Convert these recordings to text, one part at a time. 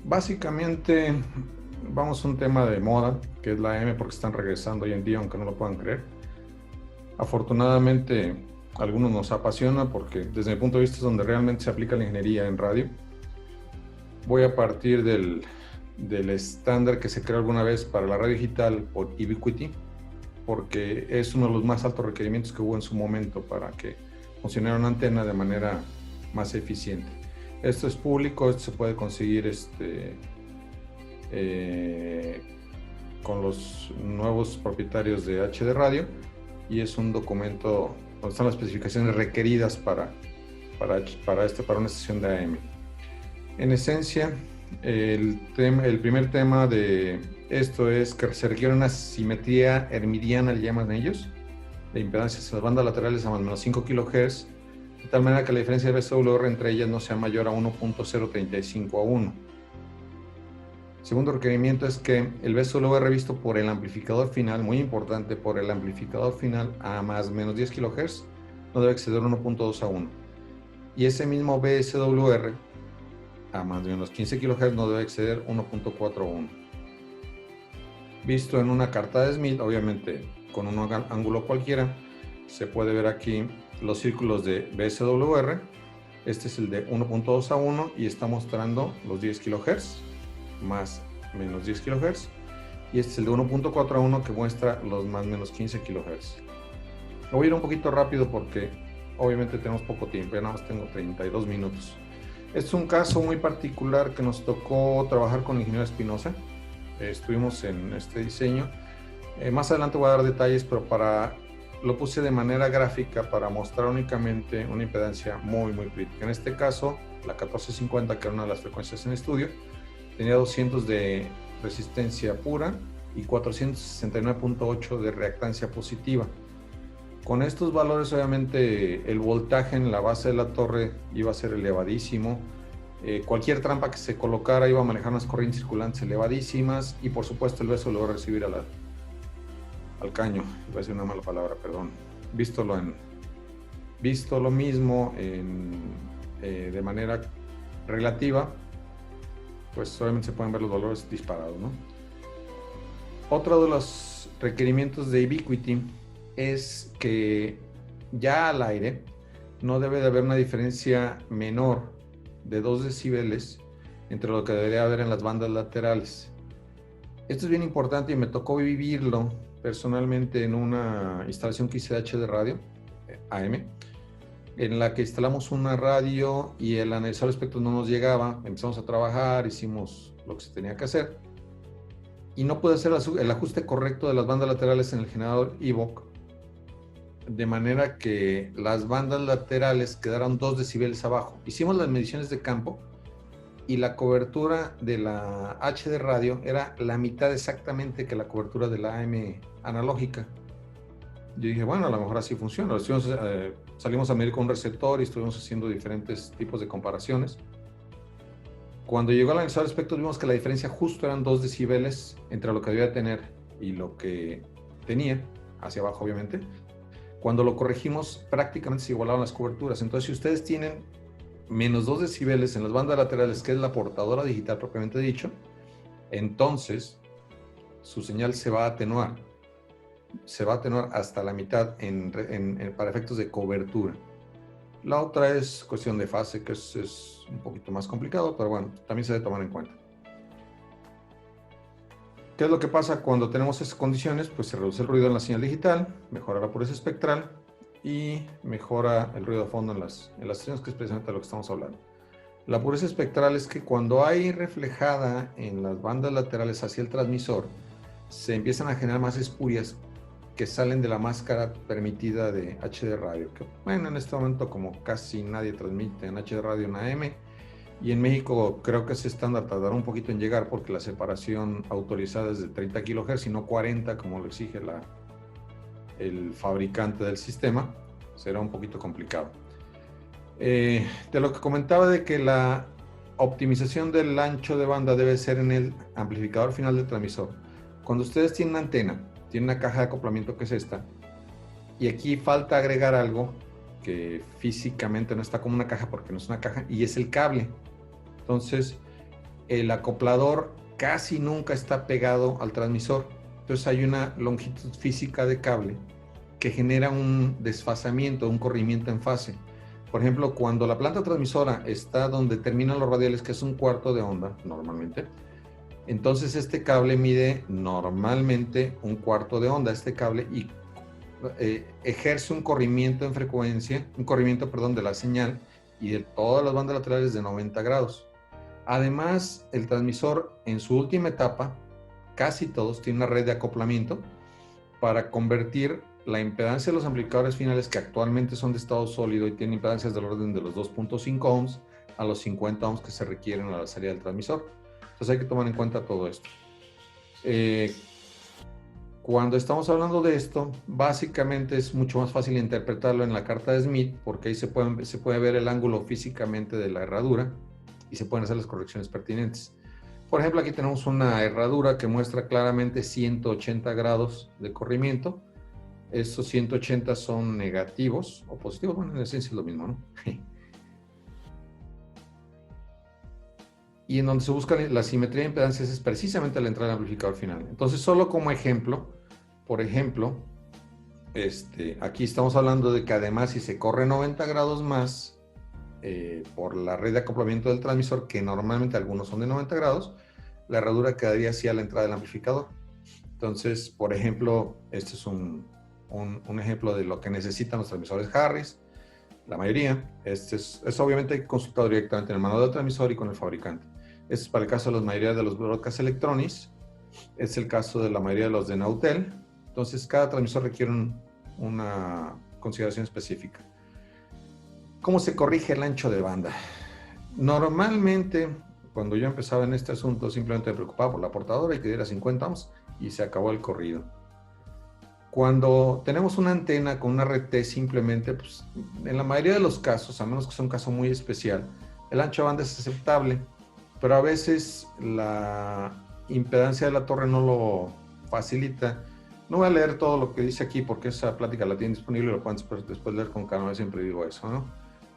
Básicamente, vamos a un tema de moda, que es la AM, porque están regresando hoy en día, aunque no lo puedan creer. Afortunadamente, a algunos nos apasiona porque desde mi punto de vista es donde realmente se aplica la ingeniería en radio. Voy a partir del estándar que se creó alguna vez para la radio digital por Ubiquiti, porque es uno de los más altos requerimientos que hubo en su momento para que funcionara una antena de manera más eficiente. Esto es público, esto se puede conseguir con los nuevos propietarios de HD Radio y es un documento donde están las especificaciones requeridas para una sesión de AM. En esencia, el primer tema de esto es que se requiere una simetría hermitiana, le llaman ellos, de impedancias en las bandas laterales a más o menos 5 kHz, de tal manera que la diferencia de VSWR entre ellas no sea mayor a 1.035 a 1. Segundo requerimiento es que el VSWR visto por el amplificador final, muy importante, por el amplificador final a más o menos 10 kHz, no debe exceder 1.2 a 1. Y ese mismo VSWR a más o menos 15 kHz no debe exceder 1.4 a 1. Visto en una carta de Smith, obviamente con un ángulo cualquiera, se puede ver aquí los círculos de VSWR. Este es el de 1.2 a 1 y está mostrando los 10 kHz más menos 10 kHz, y este es el de 1.4 a 1 que muestra los más menos 15 kHz. Voy a ir un poquito rápido porque obviamente tenemos poco tiempo, ya nada más tengo 32 minutos. Este es un caso muy particular que nos tocó trabajar con el ingeniero Espinosa. Estuvimos en este diseño. Más adelante voy a dar detalles, pero lo puse de manera gráfica para mostrar únicamente una impedancia muy crítica. En este caso, la 1450, que era una de las frecuencias en estudio, tenía 200 de resistencia pura y 469.8 de reactancia positiva. Con estos valores, obviamente, el voltaje en la base de la torre iba a ser elevadísimo. Cualquier trampa que se colocara iba a manejar unas corrientes circulantes elevadísimas y, por supuesto, el beso lo va a recibir al caño. Iba a decir una mala palabra, perdón. Visto lo mismo de manera relativa, pues obviamente se pueden ver los valores disparados, ¿no? Otro de los requerimientos de Ubiquiti es que ya al aire no debe de haber una diferencia menor de 2 decibeles entre lo que debería haber en las bandas laterales. Esto es bien importante y me tocó vivirlo personalmente en una instalación que hice de HD Radio, AM, en la que instalamos una radio y el analizador de espectros no nos llegaba. Empezamos a trabajar, hicimos lo que se tenía que hacer y no pude hacer el ajuste correcto de las bandas laterales en el generador Evoc, de manera que las bandas laterales quedaron 2 decibeles abajo. Hicimos las mediciones de campo y la cobertura de la HD radio era la mitad exactamente que la cobertura de la AM analógica. Yo dije, bueno, a lo mejor así funciona. Salimos a medir con un receptor y estuvimos haciendo diferentes tipos de comparaciones. Cuando llegó al analizador de espectros vimos que la diferencia justo eran 2 decibeles entre lo que debía tener y lo que tenía, hacia abajo obviamente. Cuando lo corregimos prácticamente se igualaron las coberturas. Entonces, si ustedes tienen menos 2 decibeles en las bandas laterales, que es la portadora digital propiamente dicho, entonces su señal se va a atenuar hasta la mitad para efectos de cobertura. La otra es cuestión de fase, que es un poquito más complicado, pero bueno, también se debe tomar en cuenta. ¿Qué es lo que pasa cuando tenemos esas condiciones? Pues se reduce el ruido en la señal digital, mejora la pureza espectral y mejora el ruido de fondo en las sesiones, que es precisamente de lo que estamos hablando. La pureza espectral es que cuando hay reflejada en las bandas laterales hacia el transmisor, se empiezan a generar más espurias que salen de la máscara permitida de HD radio. Que, bueno, en este momento como casi nadie transmite en HD radio en AM, y en México creo que ese estándar tardará un poquito en llegar porque la separación autorizada es de 30 kHz y no 40 como lo exige el fabricante del sistema. Será un poquito complicado. De lo que comentaba de que la optimización del ancho de banda debe ser en el amplificador final del transmisor. Cuando ustedes tienen una antena, tienen una caja de acoplamiento que es esta, y aquí falta agregar algo que físicamente no está como una caja porque no es una caja, y es el cable. Entonces, el acoplador casi nunca está pegado al transmisor. Entonces hay una longitud física de cable que genera un desfasamiento, un corrimiento en fase. Por ejemplo, cuando la planta transmisora está donde terminan los radiales, que es un cuarto de onda normalmente, entonces este cable mide normalmente un cuarto de onda, este cable, y ejerce un corrimiento en frecuencia, un corrimiento, perdón, de la señal y de todas las bandas laterales de 90 grados. Además, el transmisor en su última etapa, casi todos, tiene una red de acoplamiento para convertir la impedancia de los amplificadores finales, que actualmente son de estado sólido y tienen impedancias del orden de los 2.5 ohms a los 50 ohms que se requieren a la salida del transmisor. Entonces hay que tomar en cuenta todo esto. Cuando estamos hablando de esto, básicamente es mucho más fácil interpretarlo en la carta de Smith, porque ahí se puede ver el ángulo físicamente de la herradura y se pueden hacer las correcciones pertinentes. Por ejemplo, aquí tenemos una herradura que muestra claramente 180 grados de corrimiento. Estos 180 son negativos o positivos, bueno, en esencia es lo mismo, ¿no? Y en donde se busca la simetría de impedancias es precisamente la entrada del amplificador final. Entonces, solo como ejemplo, por ejemplo, aquí estamos hablando de que además si se corre 90 grados más por la red de acoplamiento del transmisor, que normalmente algunos son de 90 grados, la herradura quedaría así a la entrada del amplificador. Entonces, por ejemplo, este es un ejemplo de lo que necesitan los transmisores Harris, la mayoría. Es obviamente hay que consultar directamente en el manual del transmisor y con el fabricante. Este es para el caso de la mayoría de los Broadcast Electronics. Es el caso de la mayoría de los de Nautel. Entonces, cada transmisor requiere una consideración específica. ¿Cómo se corrige el ancho de banda? Normalmente, cuando yo empezaba en este asunto, simplemente me preocupaba por la portadora y que diera 50 ohms y se acabó el corrido. Cuando tenemos una antena con una red T, simplemente, pues, en la mayoría de los casos, a menos que sea un caso muy especial, el ancho de banda es aceptable, pero a veces la impedancia de la torre no lo facilita. No voy a leer todo lo que dice aquí porque esa plática la tienen disponible y lo pueden después leer con calma, siempre digo eso, ¿no?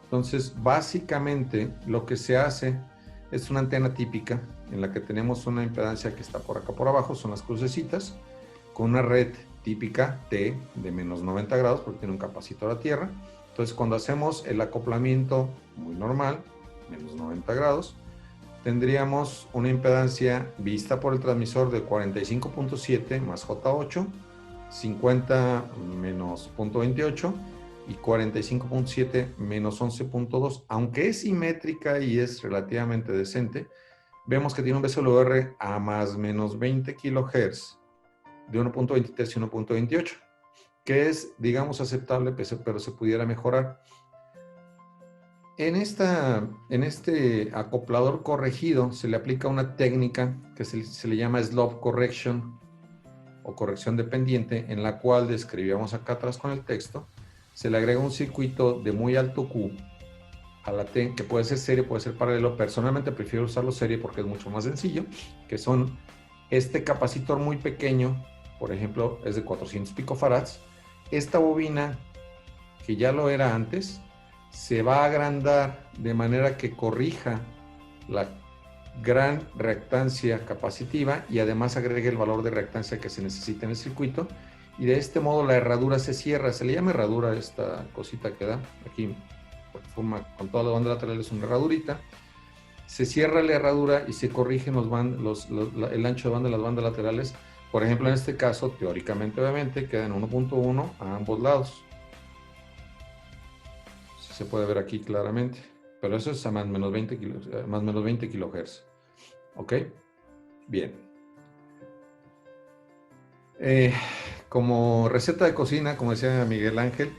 Entonces, básicamente, lo que se hace es una antena típica en la que tenemos una impedancia que está por acá por abajo, son las crucecitas, con una red típica T de menos 90 grados, porque tiene un capacitor a tierra. Entonces, cuando hacemos el acoplamiento muy normal, menos 90 grados, tendríamos una impedancia vista por el transmisor de 45.7 más J8, 50 menos 0.28 y 45.7 menos 11.2. Aunque es simétrica y es relativamente decente, vemos que tiene un VSWR a más menos 20 kHz de 1.23 y 1.28, que es, digamos, aceptable, pero se pudiera mejorar. En este acoplador corregido se le aplica una técnica que se le llama slope correction o corrección dependiente, en la cual describíamos acá atrás con el texto. Se le agrega un circuito de muy alto Q a la T, que puede ser serie, puede ser paralelo. Personalmente prefiero usarlo serie porque es mucho más sencillo, que son este capacitor muy pequeño, por ejemplo, es de 400 picofarads. Esta bobina, que ya lo era antes, se va a agrandar de manera que corrija la gran reactancia capacitiva y además agregue el valor de reactancia que se necesita en el circuito, y de este modo la herradura se cierra. Se le llama herradura esta cosita que da aquí, porque forma con todas las bandas laterales una herradurita. Se cierra la herradura y se corrigen el ancho de banda de las bandas laterales. Por ejemplo, en este caso, teóricamente, obviamente, queda en 1.1 a ambos lados. Se puede ver aquí claramente, pero eso es a más o menos 20 kHz. ¿Ok? Bien. Como receta de cocina, como decía Miguel Ángel,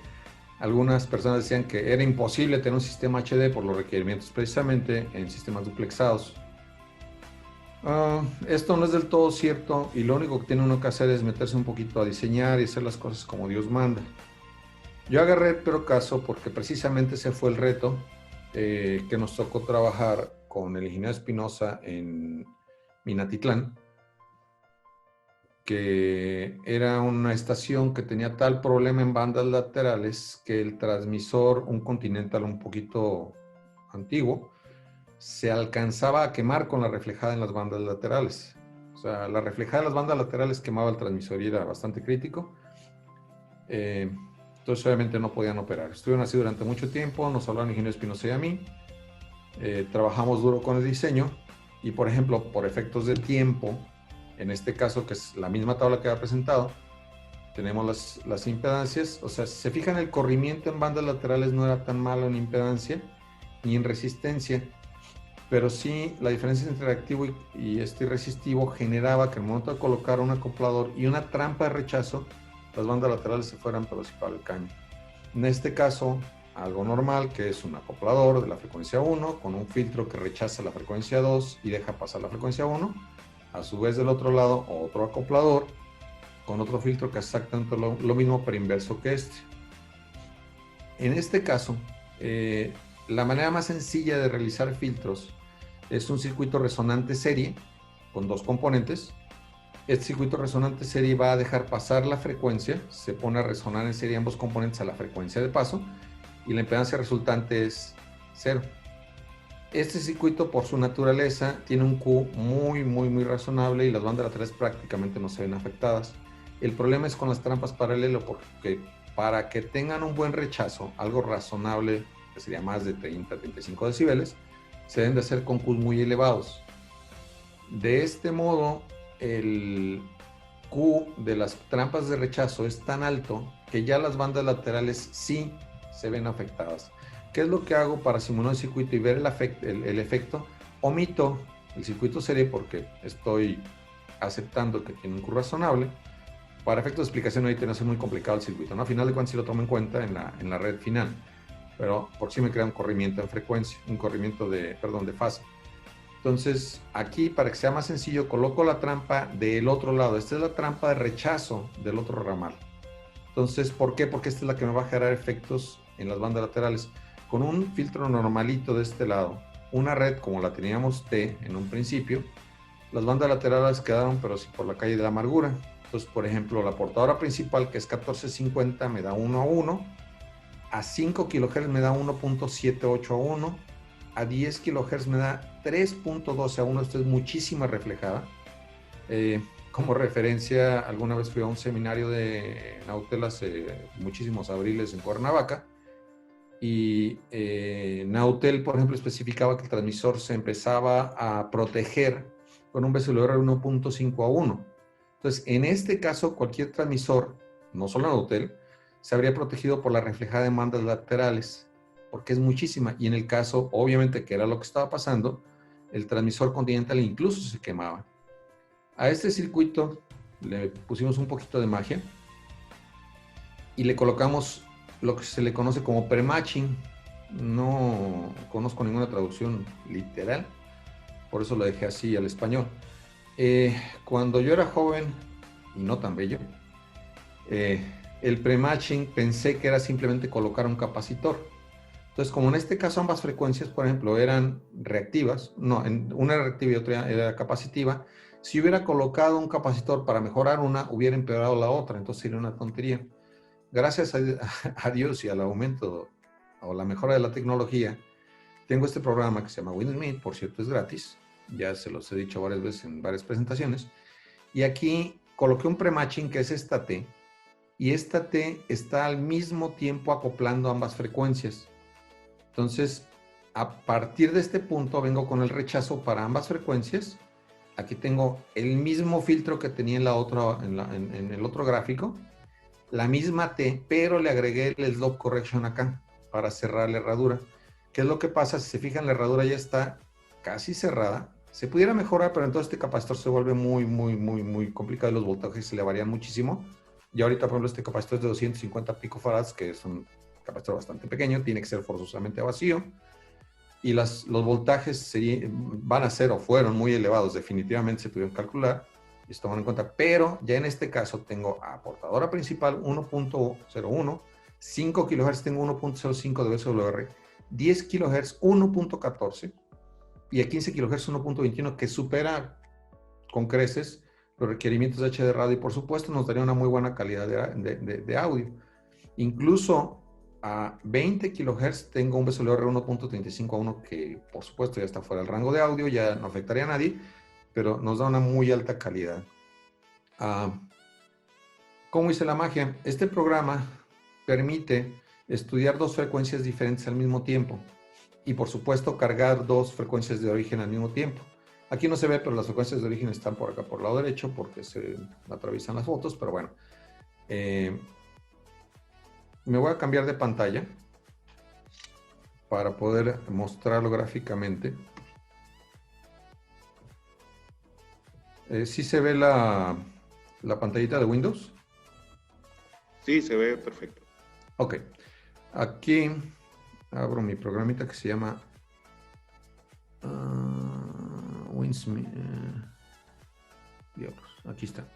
algunas personas decían que era imposible tener un sistema HD por los requerimientos precisamente en sistemas duplexados. Esto no es del todo cierto, y lo único que tiene uno que hacer es meterse un poquito a diseñar y hacer las cosas como Dios manda. Yo agarré pero caso porque precisamente ese fue el reto que nos tocó trabajar con el ingeniero Espinosa en Minatitlán, que era una estación que tenía tal problema en bandas laterales que el transmisor, un Continental un poquito antiguo, se alcanzaba a quemar con la reflejada en las bandas laterales. O sea, la reflejada en las bandas laterales quemaba el transmisor y era bastante crítico. Entonces obviamente no podían operar. Estuvieron así durante mucho tiempo, nos hablaron el ingeniero Espinosa y a mí. Trabajamos duro con el diseño y, por ejemplo, por efectos de tiempo, en este caso, que es la misma tabla que había presentado, tenemos las impedancias. O sea, si se fijan, el corrimiento en bandas laterales no era tan malo en impedancia ni en resistencia, pero sí la diferencia entre reactivo y este resistivo generaba que al momento de colocar un acoplador y una trampa de rechazo, las bandas laterales se fueran pero sí para el caño. En este caso, algo normal, que es un acoplador de la frecuencia 1 con un filtro que rechaza la frecuencia 2 y deja pasar la frecuencia 1. A su vez, del otro lado, otro acoplador con otro filtro que es exactamente lo mismo, pero inverso que este. En este caso, la manera más sencilla de realizar filtros es un circuito resonante serie con dos componentes. Este circuito resonante serie va a dejar pasar la frecuencia, se pone a resonar en serie ambos componentes a la frecuencia de paso y la impedancia resultante es 0. Este circuito, por su naturaleza, tiene un Q muy razonable y las bandas laterales prácticamente no se ven afectadas. El problema es con las trampas paralelo, porque para que tengan un buen rechazo, algo razonable, que sería más de 30-35 decibeles, se deben de hacer con Qs muy elevados. De este modo, el Q de las trampas de rechazo es tan alto que ya las bandas laterales sí se ven afectadas. ¿Qué es lo que hago para simular un circuito y ver el efecto? Omito el circuito serie porque estoy aceptando que tiene un Q razonable. Para efectos de explicación ahorita no es muy complicado el circuito, ¿no? A final de cuentas sí lo tomo en cuenta en la red final, pero por sí me crea un corrimiento en frecuencia, un corrimiento de fase. Entonces, aquí, para que sea más sencillo, coloco la trampa del otro lado. Esta es la trampa de rechazo del otro ramal. Entonces, ¿por qué? Porque esta es la que me va a generar efectos en las bandas laterales. Con un filtro normalito de este lado, una red como la teníamos T en un principio, las bandas laterales quedaron, pero sí por la calle de la amargura. Entonces, por ejemplo, la portadora principal, que es 1450, me da 1 a 1. A 5 kHz me da 1.78 a 1. A 10 kHz me da 3.12 a 1. Esto es muchísima reflejada. Como referencia, alguna vez fui a un seminario de Nautel hace muchísimos abriles en Cuernavaca y Nautel, por ejemplo, especificaba que el transmisor se empezaba a proteger con un BCLR 1.5 a 1. Entonces, en este caso, cualquier transmisor, no solo Nautel, se habría protegido por la reflejada en bandas laterales, porque es muchísima. Y en el caso, obviamente, que era lo que estaba pasando, el transmisor continental incluso se quemaba. A este circuito le pusimos un poquito de magia y le colocamos lo que se le conoce como prematching. No conozco ninguna traducción literal, por eso lo dejé así al español. Cuando yo era joven y no tan bello, el prematching pensé que era simplemente colocar un capacitor. Entonces, como en este caso ambas frecuencias, por ejemplo, eran reactivas, no, una era reactiva y otra era capacitiva, si hubiera colocado un capacitor para mejorar una, hubiera empeorado la otra, entonces sería una tontería. Gracias a Dios y al aumento o la mejora de la tecnología, tengo este programa que se llama WinSmith, por cierto es gratis, ya se los he dicho varias veces en varias presentaciones, y aquí coloqué un prematching que es esta T, y esta T está al mismo tiempo acoplando ambas frecuencias. Entonces, a partir de este punto vengo con el rechazo para ambas frecuencias. Aquí tengo el mismo filtro que tenía en el otro gráfico, la misma T, pero le agregué el slope correction acá para cerrar la herradura. ¿Qué es lo que pasa? Si se fijan, la herradura ya está casi cerrada. Se pudiera mejorar, pero entonces este capacitor se vuelve muy complicado y los voltajes se le varían muchísimo. Y ahorita, por ejemplo, este capacitor es de 250 picofarads, que es un capacitor bastante pequeño, tiene que ser forzosamente vacío. Y los voltajes van a ser o fueron muy elevados, definitivamente se tuvieron que calcular y se toman en cuenta, pero ya en este caso tengo a portadora principal 1.01, 5 kHz tengo 1.05 de BCWR, 10 kHz 1.14 y a 15 kHz 1.21, que supera con creces los requerimientos de HD radio y por supuesto nos daría una muy buena calidad de audio. Incluso A 20 kHz tengo un VSWR 1.35 a 1 que por supuesto ya está fuera del rango de audio, ya no afectaría a nadie, pero nos da una muy alta calidad. ¿Cómo hice la magia? Este programa permite estudiar dos frecuencias diferentes al mismo tiempo y por supuesto cargar dos frecuencias de origen al mismo tiempo. Aquí no se ve, pero las frecuencias de origen están por acá, por el lado derecho, porque se atraviesan las fotos, pero bueno. Me voy a cambiar de pantalla para poder mostrarlo gráficamente. ¿Sí se ve la pantallita de Windows? Sí, se ve perfecto. Ok. Aquí abro mi programita que se llama Winsmith. Diablos, aquí está.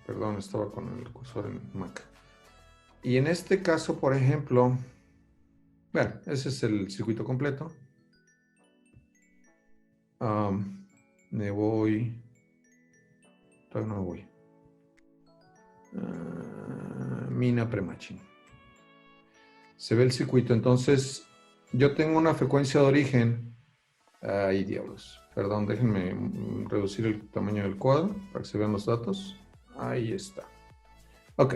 Perdón, estaba con el cursor en Mac. Y en este caso, por ejemplo, bueno, ese es el circuito completo. Me voy. Todavía no me voy. Mina Prematching. Se ve el circuito. Entonces, yo tengo una frecuencia de origen. Ay, diablos. Perdón, déjenme reducir el tamaño del cuadro para que se vean los datos. Ahí está. Ok.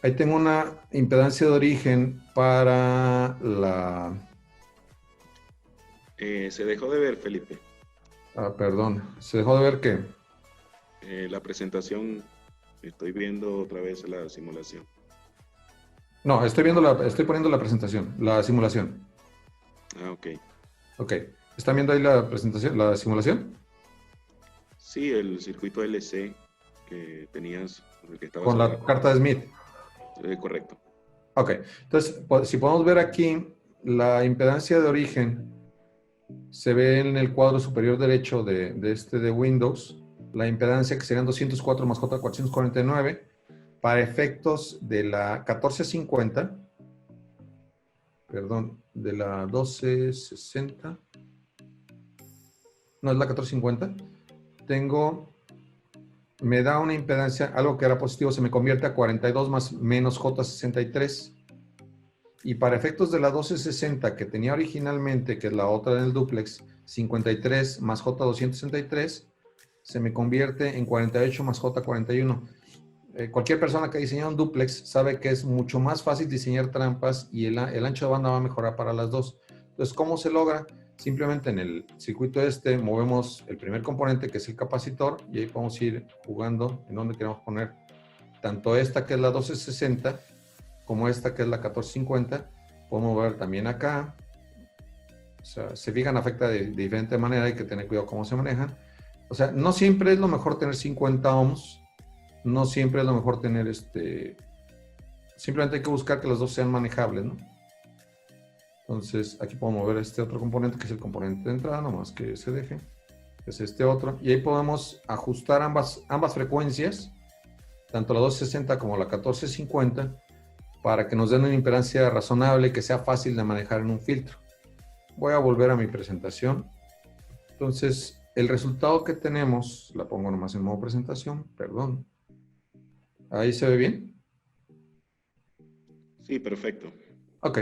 Ahí tengo una impedancia de origen para la... Se dejó de ver, Felipe. perdón. ¿Se dejó de ver qué? La presentación, estoy viendo otra vez la simulación. No, estoy poniendo la presentación, la simulación. Ah, ok. Ok. ¿Están viendo ahí la presentación, la simulación? Sí, el circuito LC que tenías, el que estabas Con la hablando. carta de Smith. Correcto. Ok. Entonces, si podemos ver aquí, la impedancia de origen se ve en el cuadro superior derecho de Windows. La impedancia que serían 204 más J449 para efectos de la 1450. Perdón, de la 1260. No, es la 1450. Me da una impedancia, algo que era positivo se me convierte a 42 más menos J63. Y para efectos de la 1260 que tenía originalmente, que es la otra del duplex, 53 más J263, se me convierte en 48 más J41. Cualquier persona que ha diseñado un duplex sabe que es mucho más fácil diseñar trampas y el ancho de banda va a mejorar para las dos. Entonces, ¿cómo se logra? Simplemente en el circuito movemos el primer componente, que es el capacitor, y ahí podemos ir jugando en donde queremos poner tanto esta, que es la 1260, como esta, que es la 1450. Podemos ver también acá. O sea, se fijan, afecta de diferente manera, hay que tener cuidado cómo se manejan. O sea, no siempre es lo mejor tener 50 ohms, no siempre es lo mejor tener simplemente hay que buscar que los dos sean manejables, ¿no? Entonces, aquí podemos ver este otro componente, que es el componente de entrada, nomás que se deje. Es este otro. Y ahí podemos ajustar ambas frecuencias, tanto la 260 como la 1450, para que nos den una impedancia razonable y que sea fácil de manejar en un filtro. Voy a volver a mi presentación. Entonces, el resultado que tenemos, la pongo nomás en modo presentación, perdón. ¿Ahí se ve bien? Sí, perfecto. Ok.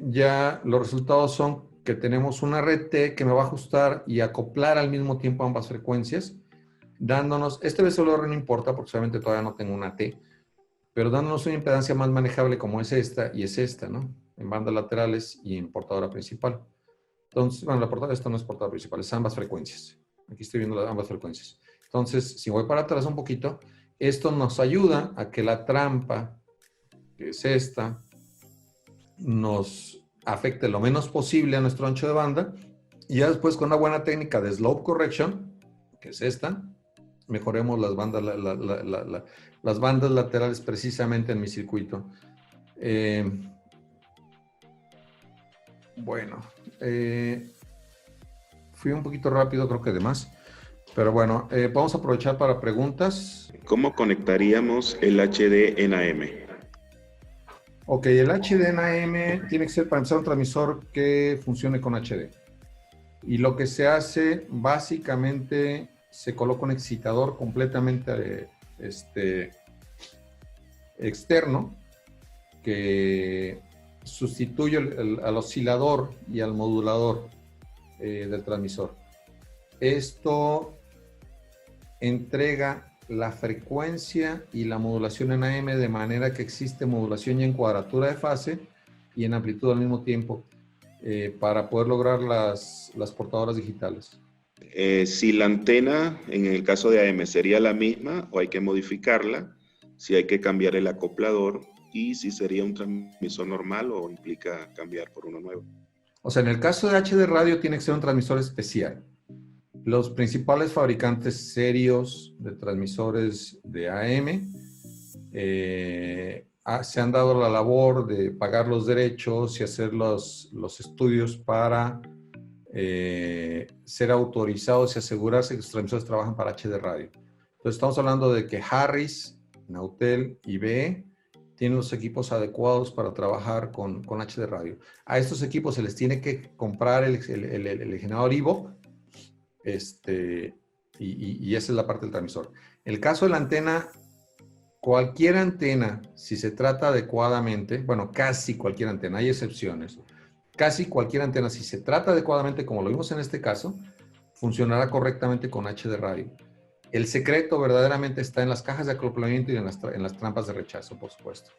Ya los resultados son que tenemos una red T que me va a ajustar y acoplar al mismo tiempo ambas frecuencias, dándonos, este VSWR no importa porque solamente todavía no tengo una T, pero dándonos una impedancia más manejable como es esta y es esta, ¿no? En bandas laterales y en portadora principal. Entonces, bueno, esta no es portadora principal, es ambas frecuencias. Aquí estoy viendo ambas frecuencias. Entonces, si voy para atrás un poquito, esto nos ayuda a que la trampa, que es esta, nos afecte lo menos posible a nuestro ancho de banda, y ya después con una buena técnica de slope correction, que es esta, mejoremos las bandas, las bandas laterales precisamente en mi circuito. Bueno, fui un poquito rápido, creo que de más, pero bueno, vamos a aprovechar para preguntas. ¿Cómo conectaríamos el HD en AM? Ok, el HD en AM tiene que ser para empezar un transmisor que funcione con HD. Y lo que se hace, básicamente, se coloca un excitador completamente externo que sustituye al oscilador y al modulador del transmisor. Esto entrega la frecuencia y la modulación en AM de manera que existe modulación y en cuadratura de fase y en amplitud al mismo tiempo para poder lograr las portadoras digitales. Si la antena, en el caso de AM, sería la misma o hay que modificarla, si hay que cambiar el acoplador y si sería un transmisor normal o implica cambiar por uno nuevo. O sea, en el caso de HD radio tiene que ser un transmisor especial. Los principales fabricantes serios de transmisores de AM se han dado la labor de pagar los derechos y hacer los estudios para ser autorizados y asegurarse que sus transmisores trabajan para HD radio. Entonces estamos hablando de que Harris, Nautel y BE tienen los equipos adecuados para trabajar con HD radio. A estos equipos se les tiene que comprar el generador Ivo, y esa es la parte del transmisor. El caso de la antena, cualquier antena, si se trata adecuadamente, bueno, casi cualquier antena, hay excepciones, casi cualquier antena, si se trata adecuadamente, como lo vimos en este caso, funcionará correctamente con HD radio. El secreto verdaderamente está en las cajas de acoplamiento y en las trampas de rechazo, por supuesto.